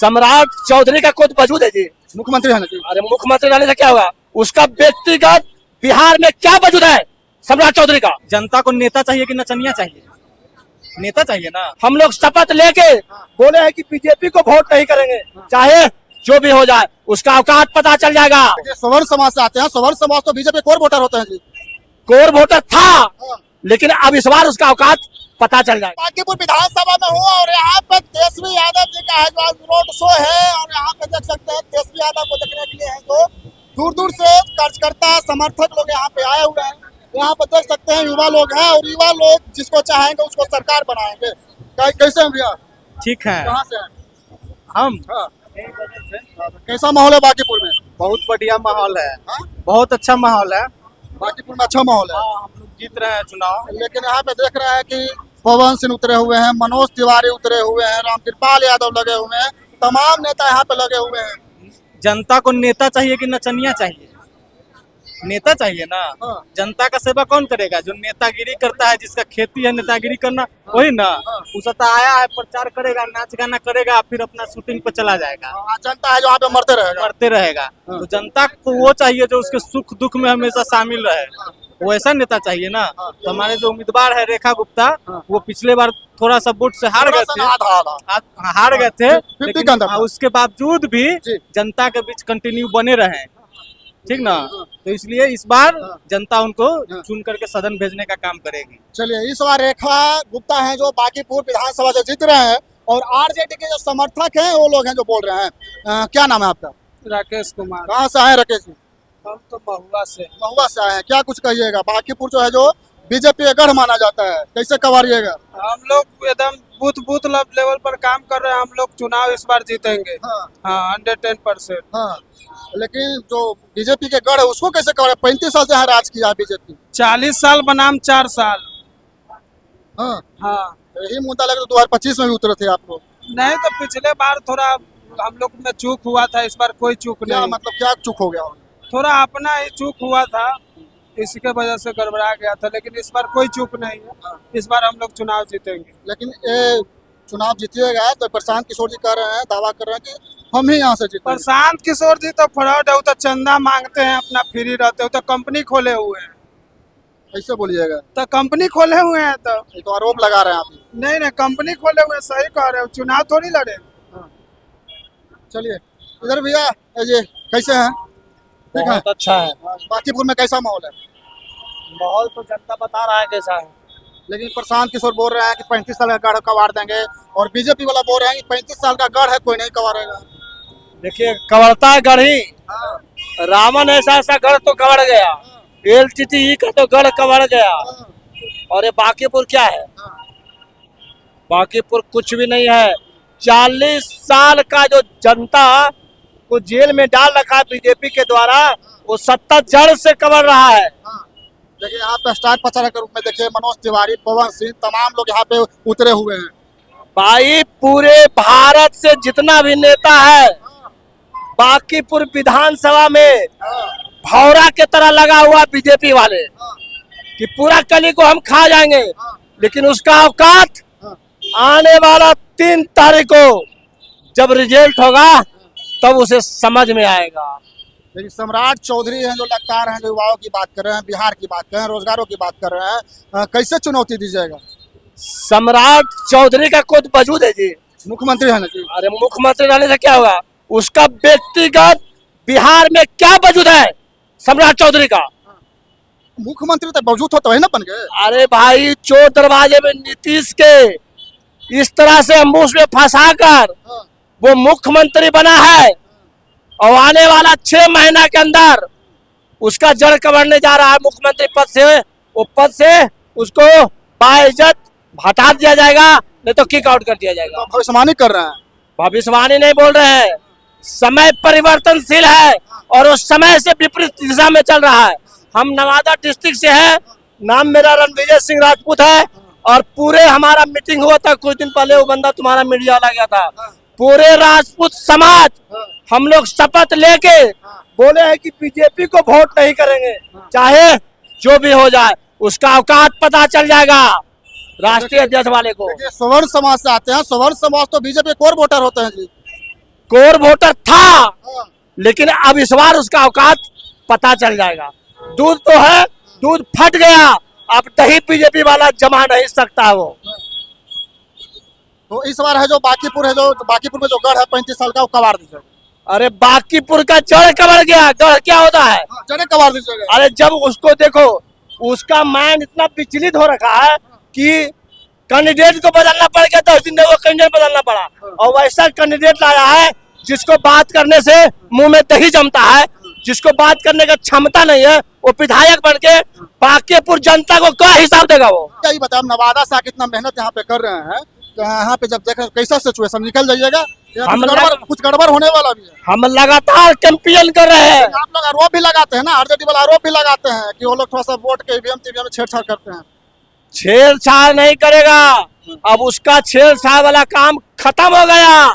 सम्राट चौधरी का खुद वजूद है जी, मुख्यमंत्री है ना जी। अरे मुख्यमंत्री रहने से क्या होगा, उसका व्यक्तिगत बिहार में क्या वजूद है सम्राट चौधरी का। जनता को नेता चाहिए कि नचनिया चाहिए? नेता चाहिए ना। हम लोग शपथ लेके बोले हैं कि बीजेपी को वोट नहीं करेंगे, चाहे जो भी हो जाए, उसका औकात पता चल जाएगा। ये सवर्ण समाज से आते हैं, सवर्ण समाज तो बीजेपी कोर वोटर होते हैं जी। कोर वोटर था, लेकिन अब इस बार उसका औकात पता चल जाएगा। बांकीपुर विधानसभा में हुआ और यहाँ पे तेजस्वी यादव जी का है जो आज रोड शो है और यहाँ पे देख सकते हैं तेजस्वी यादव को देखने के लिए है जो दूर दूर से कार्यकर्ता समर्थक लोग यहाँ पे आए हुए हैं। यहाँ पे देख सकते हैं युवा लोग हैं और युवा लोग जिसको चाहेंगे उसको सरकार बनाएंगे। कैसे हैं भैया? ठीक है। कहाँ से हैं? हम कैसा माहौल है बांकीपुर में? बहुत बढ़िया माहौल है। हाँ? बहुत अच्छा माहौल है। बांकीपुर में अच्छा माहौल है। हम लोग जीत रहे हैं चुनाव। लेकिन यहाँ पे देख रहे हैं कि पवन सिंह उतरे हुए हैं, मनोज तिवारी उतरे हुए हैं, रामकृपाल यादव लगे हुए हैं, तमाम नेता यहाँ पे लगे हुए हैं। जनता को नेता चाहिए कि नचनिया चाहिए? नेता चाहिए ना। हाँ। जनता का सेवा कौन करेगा? जो नेतागिरी करता है, जिसका खेती है नेतागिरी करना, वही ना। उसका आया है, प्रचार करेगा, नाच गाना करेगा, फिर अपना शूटिंग पे चला जाएगा। जनता है जो यहाँ पे मरते रहेगा। करते रहेगा। तो जनता को वो चाहिए जो उसके सुख दुख में हमेशा शामिल रहे, वैसा नेता चाहिए ना। तो हमारे जो उम्मीदवार है रेखा गुप्ता, वो पिछले बार थोड़ा सा वोट से हार गए थे, हार गए थे, लेकिन उसके बावजूद भी जनता के बीच कंटिन्यू बने रहे, ठीक ना। तो इसलिए इस बार जनता उनको चुन करके सदन भेजने का काम करेगी। चलिए, इस बार रेखा गुप्ता हैं जो बांकीपुर विधानसभा से जीत रहे हैं और आरजेडी के जो समर्थक हैं वो लोग हैं जो बोल रहे हैं। क्या नाम है आपका? राकेश कुमार। कहाँ से आए राकेश जी? हम तो महुआ से। महुआ से आए हैं। क्या कुछ कहिएगा? बांकीपुर जो है जो बीजेपी का गढ़ माना जाता है, कैसे कवारिएगा? हम लोग एकदम बूथ बूथ लेवल पर काम कर रहे हैं। हम लोग चुनाव इस बार जीतेंगे। हाँ 110%। हाँ, लेकिन जो बीजेपी के गढ़ है उसको कैसे कवर? 35 साल से यहाँ राज किया है बीजेपी। 40 साल बनाम 4 साल। हाँ, हाँ, यही मुद्दा लगे तो 2025 में भी उतरे थे आप लोग। नहीं तो पिछले बार थोड़ा हम लोग में चूक हुआ था, इस बार कोई चूक क्या नहीं। मतलब क्या चूक हो गया? थोड़ा अपना ही चूक हुआ था, इसके वजह से गड़बड़ा गया था, लेकिन इस बार कोई चूक नहीं है। इस बार हम लोग चुनाव जीतेंगे। लेकिन ये चुनाव जीतिएगा तो प्रशांत किशोर जी कह रहे हैं, दावा कर रहे हैं कि हम ही यहाँ से जीतेंगे। प्रशांत किशोर जी तो फ्रॉड है, वो तो चंदा मांगते हैं, अपना फ्री रहते हैं, तो कंपनी खोले हुए हैं। कैसे बोलिएगा? तो कंपनी खोले हुए हैं तो ये तो आरोप लगा रहे हैं आप। नहीं नहीं, कंपनी खोले हुए हैं, सही कह रहे हो। चुनाव थोड़ी लड़े। चलिए इधर भैया, ये कैसे हैं? ठीक है, बहुत अच्छा है बांकीपुर में कैसा माहौल है? माहौल, तो जनता बता रहा है कैसा है। लेकिन प्रशांत किशोर बोल रहे हैं कि 35 साल का गढ़ कवार देंगे और बीजेपी वाला बोल रहे हैं कि 35 साल का गढ़ है, कोई नहीं कवारेगा। देखिए, कवड़ता है गढ़ ही, रावण ऐसा गढ़ तो कवड़ गया, LTTE का तो गढ़ कवड़ गया। और ये बांकीपुर क्या है? बांकीपुर कुछ भी नहीं है। 40 साल का जो जनता को जेल में डाल रखा है बीजेपी के द्वारा, वो 70 जड़ से कवर रहा है। देखिए यहाँ पे स्टार प्रचारक के रूप में देखिए मनोज तिवारी, पवन सिंह, तमाम लोग यहाँ पे उतरे हुए हैं। भाई पूरे भारत से जितना भी नेता है बांकीपुर विधानसभा में भौरा के तरह लगा हुआ बीजेपी वाले कि पूरा कली को हम खा जाएंगे, लेकिन उसका औकात आने वाला 3 तारीख को जब रिजल्ट होगा तब उसे समझ में आएगा। लेकिन सम्राट चौधरी हैं जो लगातार हैं, जो युवाओं की बात कर रहे हैं, बिहार की बात कर रहे हैं, रोजगारों की बात कर रहे हैं, कैसे चुनौती दीजिएगा? सम्राट चौधरी का खुद वजूद है जी, मुख्यमंत्री है ना जी। अरे मुख्यमंत्री रहने से क्या होगा, उसका व्यक्तिगत बिहार में क्या वजूद है सम्राट चौधरी का। मुख्यमंत्री तो वजूद हो तो है ना बन गए। अरे भाई, चोर दरवाजे में नीतीश के इस तरह से अम्बुश में फंसा कर वो मुख्यमंत्री बना है और आने वाला 6 महीना के अंदर उसका जड़ कवरने जा रहा है मुख्यमंत्री पद से। वो पद से उसको बाइज्जत हटा दिया जाएगा, नहीं तो किक आउट कर दिया जाएगा। तो भविष्यवाणी कर रहे हैं। भविष्यवाणी नहीं बोल रहे हैं, समय परिवर्तनशील है और उस समय से विपरीत दिशा में चल रहा है। हम नवादा डिस्ट्रिक्ट से हैं, नाम मेरा रणविजय सिंह राजपूत है और पूरे हमारा मीटिंग हुआ था कुछ दिन पहले, वो बंदा तुम्हारा मीडिया वाला गया था। पूरे राजपूत समाज हम लोग शपथ लेके बोले हैं कि बीजेपी को वोट नहीं करेंगे, चाहे जो भी हो जाए, उसका औकात पता चल जाएगा राष्ट्रीय अध्यक्ष वाले को। सवर्ण समाज से आते हैं, सवर्ण समाज तो बीजेपी कोर वोटर होते हैं जी। कोर वोटर था, हाँ, लेकिन अब इस बार उसका औकात पता चल जाएगा। दूध तो है, दूध फट गया, अब दही बीजेपी वाला जमा नहीं सकता वो। तो इस बार है जो बांकीपुर है, जो बांकीपुर में जो गढ़ है 35 साल का, वो कबाड़ दीजिएगा। अरे बांकीपुर का जड़ कबर गया, गढ़ क्या होता है? हाँ, जड़े कबाड़ दीजिएगा। अरे जब उसको देखो, उसका माइंड इतना विचलित हो रखा है कि कैंडिडेट को बदलना पड़ गया, 10 दिन में वो कैंडिडेट बदलना पड़ा, और वैसा कैंडिडेट लाया है जिसको बात करने से मुंह में दही जमता है, जिसको बात करने का क्षमता नहीं है, वो विधायक बन के बांकीपुर जनता को क्या हिसाब देगा वो? क्या ही बताया, नवादा से आके इतना मेहनत यहाँ पे कर रहे हैं, तो यहाँ पे जब देखें कैसा सिचुएशन निकल जाइएगा, कुछ गड़बड़ होने वाला भी है। हम लगातार कैंपेन कर रहे हैं। आप लोग आरोप भी लगाते हैं ना, आरजेडी वाला आरोप भी लगाते हैं कि वो लोग थोड़ा सा वोट के ईवीएम में छेड़छाड़ करते हैं। छेड़छाड़ नहीं करेगा, अब उसका छेड़छाड़ वाला काम खत्म हो गया।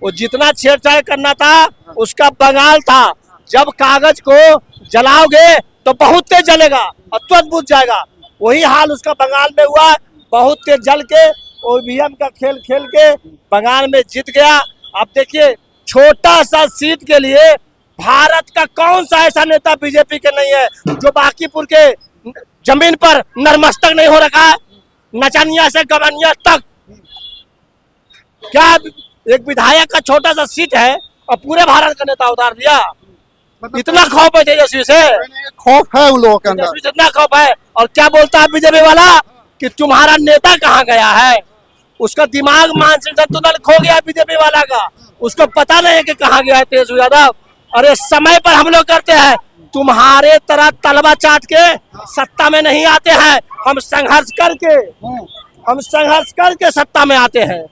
वो जितना छेड़छाड़ करना था उसका बंगाल था। जब कागज को जलाओगे तो बहुत तेज जलेगा और तुरंत बुझ जाएगा। वही हाल उसका बंगाल में हुआ, बहुत तेज जल के ईवीएम का खेल खेल के बंगाल में जीत गया। अब देखिए, छोटा सा सीट के लिए भारत का कौन सा ऐसा नेता बीजेपी के नहीं है जो बांकीपुर के जमीन पर नरमस्तक नहीं हो रखा है, नचनिया से गवनिया तक। क्या एक विधायक का छोटा सा सीट है और पूरे भारत का नेता उतार दिया? इतना खौफ है तेजस्वी से, खौफ है उन लोगों के अंदर। तेजस्वी से इतना खौफ है। और क्या बोलता है बीजेपी वाला कि तुम्हारा नेता कहाँ गया है? उसका दिमाग मानसिक संतुलन खो गया बीजेपी वाला का, उसको पता नहीं है कि कहाँ गया है तेजस्वी यादव। अरे समय पर हम लोग करते हैं, तुम्हारे तरह तलवा चाट के सत्ता में नहीं आते हैं। हम संघर्ष करके सत्ता में आते हैं।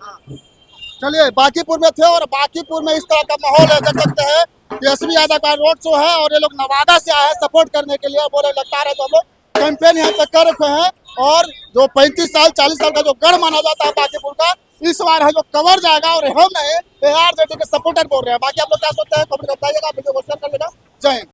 चलिए, बांकीपुर में थे और बांकीपुर में इस तरह का माहौल है, देख सकते हैं। तेजस्वी यादव का रोड शो है और ये लोग नवादा से आए हैं सपोर्ट करने के लिए। बोले लगता है तो हम लोग कैंपेन यहाँ पे कर रखे हैं, और जो 35 साल 40 साल का जो गढ़ माना जाता है बांकीपुर का, इस बार है जो कवर जाएगा। और हम नहीं, ARJD के सपोर्टर बोल रहे हैं। बाकी आप लोग क्या सोचते हैं कमेंट बताइएगा, वीडियो को शेयर कर लेना। जय हिंद।